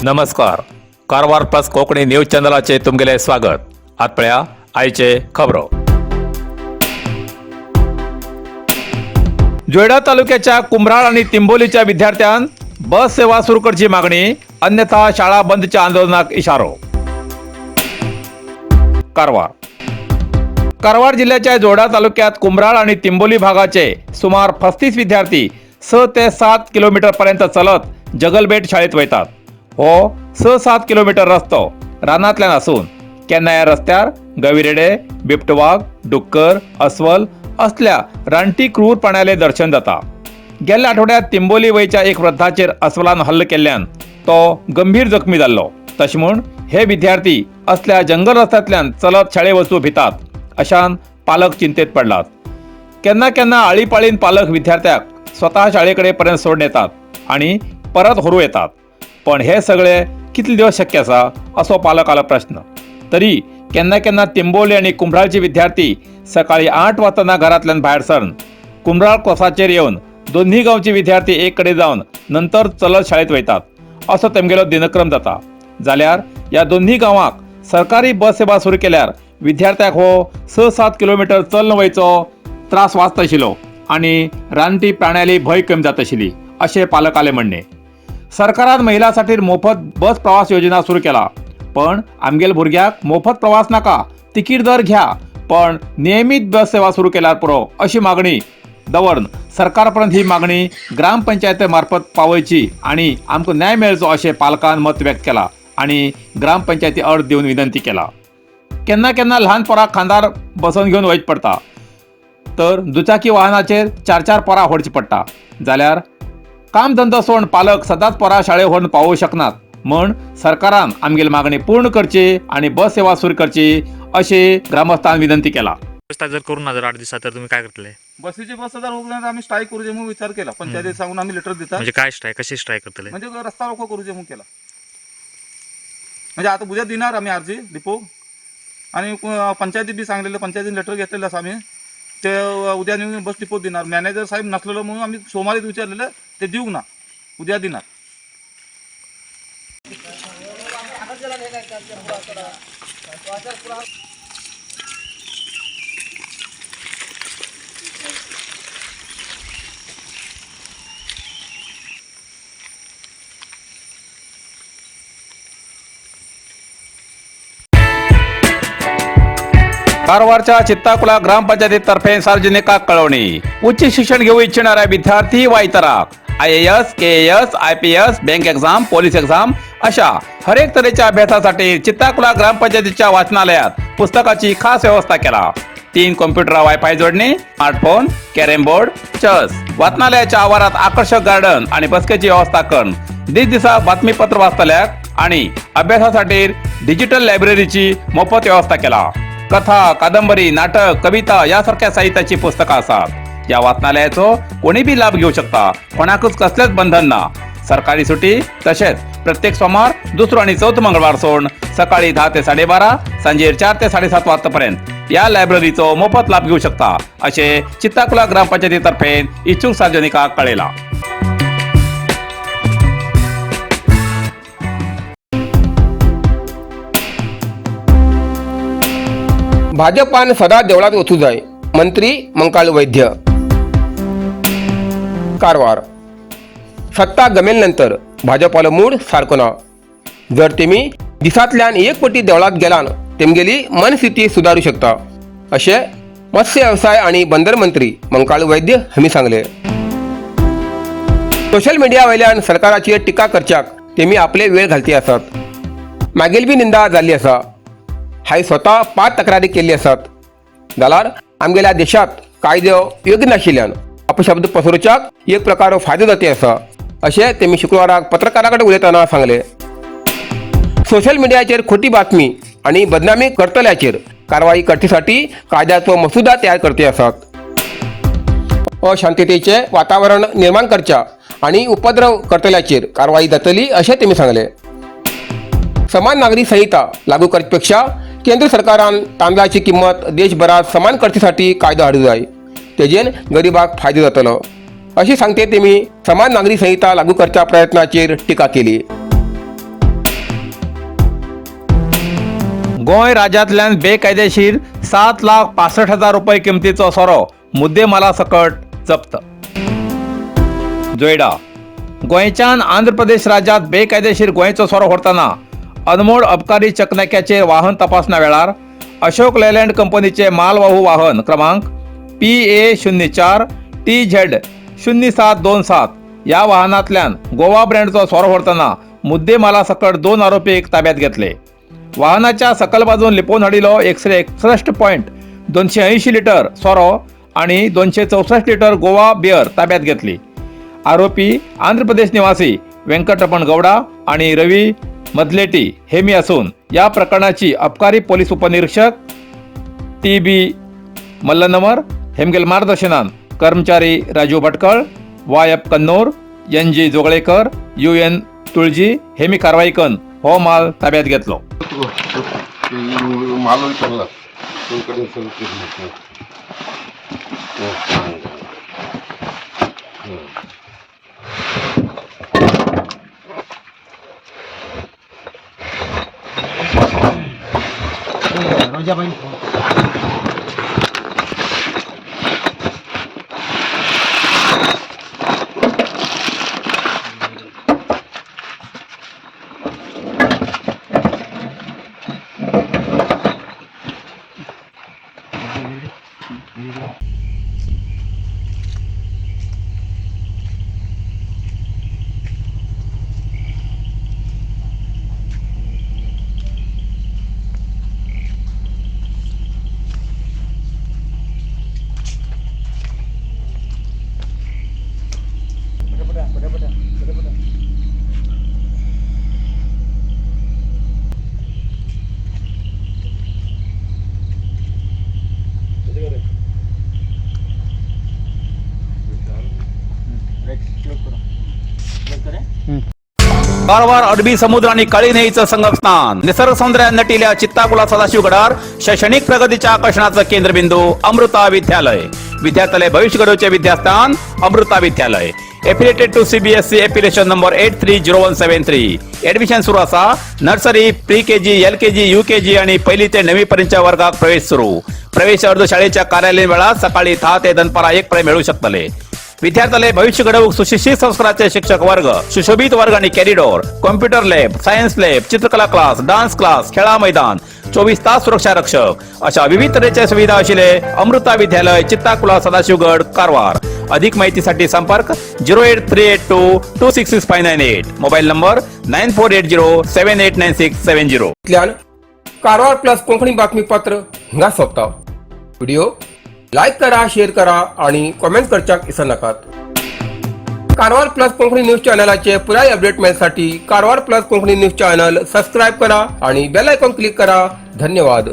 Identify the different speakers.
Speaker 1: नमस्कार. Karwar plus Konkani news चॅनलाचे तुमगेले स्वागत. आतपळ्या आयचे खबरो. जोयडा तालुक्याच्या कुंभराळ आणि तिंबोलीच्या विद्यार्थ्यांन बस सेवा सुरू करची मागणी, अन्यथा शाळा बंदच्या आंदोलनाक इशारो. कारवार जिल्ह्याच्या जोयडा तालुक्यात कुंभराळ आणि तिंबोली भागाचे सुमार 35 विद्यार्थी 6 ते 7 किलोमीटर पर्यंत चलत जगलबेट शाळेत वयतात. हो 6-7 किलोमीटर रस्तो रानातल्यान असून केन्ना या रस्त्यार गविरेडे, बिबटवाग, डुक्कर, अस्वल असल्या रानटी क्रूर प्राण्याले दर्शन जाता. गेल्या आठवड्यात तिंबोली वयच्या एक वृद्धाचेर अस्वलान हल्लो केल्ल्यान तो गंभीर जखमी जाल्लो. तशें म्हूण हे विद्यार्थी असल्या जंगल रस्त्यांतल्यान चलत शाळे वचूं भितात. अशान पालक चिंतेत पडलात. केन्ना केन्ना आळीपाळीन पालक विद्यार्थ्याक स्वता शाळेकडे पर्यंत सोडून येतात आणि परत व्हरू येतात. पण हे सगळे कितले दिवस शक्य आसा असो पालकाला प्रश्न. तरी केन्ना केन्ना तिंबोली आणि कुंभराळचे विद्यार्थी सकाळी 8 वाजताना घरातल्यान भायर सरून कुंभराळ क्रॉसाचेर येवन दोन्ही गांवचे विद्यार्थी एक कडेन जावन नंतर चलत शाळेत वयतात असो तेमगेलो दिनक्रम जाता. जाल्यार या दोन्ही गांवांक सरकारी बस सेवा सुरू केल्यार विद्यार्थ्याक हो 6-7 किलोमीटर चलून वयचो त्रास वाचता आशिल्लो आणि रानटी प्राण्याली भय कमी जाता आशिल्ली अशें पालकाले म्हणणे. सरकारान महिलांसाठी मोफत बस प्रवास योजना सुरू केला. पण आमगेल भुरग्याक मोफत प्रवास नाका, तिकीट दर घ्या, पण नियमित बस सेवा सुरू केल्यार पुरो अशी मागणी दवरून सरकारपर्यंत ही मागणी ग्रामपंचायती मार्फत पावयची आणि आमकां न्याय मेळचो अशें पालकान मत व्यक्त केला आणि ग्रामपंचायती अर्ज दिवन विनंती केला. केन्ना केन्ना ल्हान पोराक खांदार बसोवन घेवन वयचे पडटा, तर दुचाकी वाहनाचेर 4-4 पोरां व्हरची पडटा. जाल्यार काम धंदो सोडून पालक सदांच पोरां शाळेत व्हरून पावोवंक शकनात. म्हण सरकारान आमगेली मागणी पूर्ण करची आणि बस सेवा सुरू करची अशी ग्रामस्थांनी विनंती केला.
Speaker 2: व्यवस्था जर करू ना जर 8 दिवसात तर तुम्ही काय करतले?
Speaker 3: बसीची बस जर उगल्यानंतर आम्ही स्ट्राईक करूचे म्हणून विचार केला. पंचायतीत सांगून आम्ही लेटर देतात.
Speaker 2: म्हणजे काय स्ट्राईक, कशी स्ट्राईक करतले?
Speaker 3: म्हणजे रस्ता रोको करूचे म्हणून केला. म्हणजे आता उद्या देणार आम्ही अर्जी डिपो आणि पंचायतीत बी सांगलेलं, पंचायतीने लेटर घेतलेलं असं आम्ही ते उद्या नेऊन बस डिपोत देणार. मॅनेजर साहेब नसलेलं म्हणून आम्ही सोमवारीच विचारलेलं, ते देऊ ना, उद्या देणार.
Speaker 1: कारवारच्या चित्ताकुला ग्रामपंचायतीतर्फे सार्वजनिकाक कळवणी. उच्च शिक्षण घेऊ इच्छिणाऱ्या विद्यार्थी वा इतरांक IAS, KAS, IPS, bank exam, police exam अशा हरेक तऱ्हेच्या अभ्यासासाठी चित्ताकुला ग्रामपंचायतीच्या वाचनालयात पुस्तकाची खास व्यवस्था केला. 3 कॉम्प्युटर, वायफाय जोडणी, स्मार्टफोन, कॅरम बोर्ड, चेस. वाचनालयाच्या आवारात आकर्षक गार्डन आणि बसकेची व्यवस्था करून दिसा बातमीपत्र वाचतल्याक आणि अभ्यासासाठी डिजिटल लायब्ररीची मोफत व्यवस्था केला. कथा, कादंबरी, नाटक, कविता यासारख्या साहित्याची पुस्तकं असतात. या वाचनालयाचो कोणी बी लाभ घेऊ शकता. कोणाकच कसलेच बंधन ना. सरकारी सुटी तसेच प्रत्येक सोमार, दुसरो आणि चौथ मंगळवार सोडून सकाळी 10 ते 12:30, सांजे 4 ते 7:30 वाजतापर्यंत या लायब्ररीचो मोफत लाभ घेऊ शकता असे चित्ताकुला ग्रामपंचायतीतर्फे इच्छुक सार्वजनिकाक कळयला.
Speaker 4: भाजपान सदा देवळात वचू जाय, मंत्री मंकाळ वैद्य. कारवार. सत्ता गमेलनंतर भाजपाला मूड सारको ना. जर तेमी दिसांतल्यान एक पटी देवळात गेलान तेमगेली मनस्थिती सुधारू शकता अशें मत्स्य व्यवसाय आणि बंदर मंत्री मंकाळ वैद्य हांणी सांगले. सोशल मिडिया वयल्यान सरकाराचेर टिका करच्याक तेमी आपले वेळ घालती आसात. मागील बी निंदा जाल्ली आसा. हांवें स्वता 5 तक्रारी केल्ली आसात. जाल्यार आमगेल्या देशात कायदो योग्य नाशिल्ल्यान अपशब्द पसरोवच्याक एक प्रकार फायदो जाती आसा अशें तेमी शुक्रवाराक पत्रकारां कडेन उलयतना सांगले. सोशल मिडियाचेर खोटी बातमी आणि बदनामी करतल्याचेर कारवाई करचेसाठी कायद्याचो मसुदा तयार करचे आसात. अशांततेचे वातावरण निर्माण करच्या आणि उपद्रव करतल्याचेर कारवाई जातली अशें तेमी सांगले. समान नागरी संहिता लागू करचेपेक्षा केंद्र सरकारान तांदळाची किंमत देशभरात समान करचेसाठी कायदो हाडूं जाय. तेजेन गरिबाक फायदो जातलो अशी सांगते तेमी समान नागरी संहिता लागू करच्या प्रयत्नाचेर टिका केली.
Speaker 1: गोंय राज्यांतल्यान बेकायदेशीर 7,65,000 रुपये किमतीचो सोरो मुद्देमाला सकट जप्त. जोयडा. गोंयच्यान आंध्र प्रदेश राज्यांत बेकायदेशीर गोंयचो सोरो व्हरतना अनमोड अबकारी चकनाक्याचेर वाहन तपासणा वेळार अशोक लेलँड कंपनीचे मालवाहू वाहन क्रमांक PA04 TZ 0727 या वाहनांतल्यान गोवा ब्रँडचो सोरो व्हरतना मुद्देमाला सकट 2 आरोपीक ताब्यात घेतले. वाहनाच्या सकल बाजून लिपोवन हाडिल्लो 161.280 लिटर सोरो आणि 264 लिटर गोवा बियर ताब्यात घेतली. आरोपी आंध्र प्रदेश निवासी वेंकटरमण गौडा आणि रवी मदलेटी हेमी असून या प्रकरणाची अबकारी पोलीस उपनिरीक्षक TB मल्लनमर हेमगेल मार्गदर्शनान कर्मचारी Raju Bhatkal, YF Kannur, NG Joglekar, UN तुळजी हेमी कारवाई करून हो माल ताब्यात घेतलो. कारवार अरबी समुद्र आणि काळी नदीचं संगम स्नान, निसर्ग सौंदर्याने नटिल्या चित्ताकुला सदाशिवगडार शैक्षणिक प्रगतीच्या आकर्षणाचं केंद्रबिंदू अमृता विद्यालय. विद्यार्थ्यालय भविष्य घडवचे विद्यास्थान Amrita Vidyalaya. Affiliated to CBSE application number 830173. Admission सुरू असा. Nursery, pre KG, LKG, UKG आणि पहिली ते 9वी पर्यंतच्या वर्गात प्रवेश सुरू. प्रवेश अर्ज शाळेच्या कार्यालयीन वेळा सकाळी 10 ते दनपारा 1 पर्यंत मिळू शकतले. विद्यार्थ्यालय भविष्य घडवूक सुशिक्षित संस्काराचे शिक्षक वर्ग, सुशोभित वर्ग आणि corridor, computer lab, science lab, चित्रकला क्लास, डान्स क्लास, खेळा मैदान, 24 तास सुरक्षा रक्षक अशा विविध तऱ्हेच्या सुविधा आशिल्ले अमृता विद्यालय चित्ताकुला सदाशिवगड कारवार. अधिक माहितीसाठी संपर्क 08382266598. Mobile number 9480789670.
Speaker 4: Karwar plus Konkani बातमीपत्र हिंगा सोंपता. व्हिडिओ लाईक करा, शेअर करा आणि कमेंट करच्याक विसरू नकात. कारवार प्लस कोंकणी न्यूज चॅनलाचे पुराय अपडेट मिळण्यासाठी Karwar plus Konkani news channel subscribe करा आणि बेल आयकॉन क्लिक करा. धन्यवाद.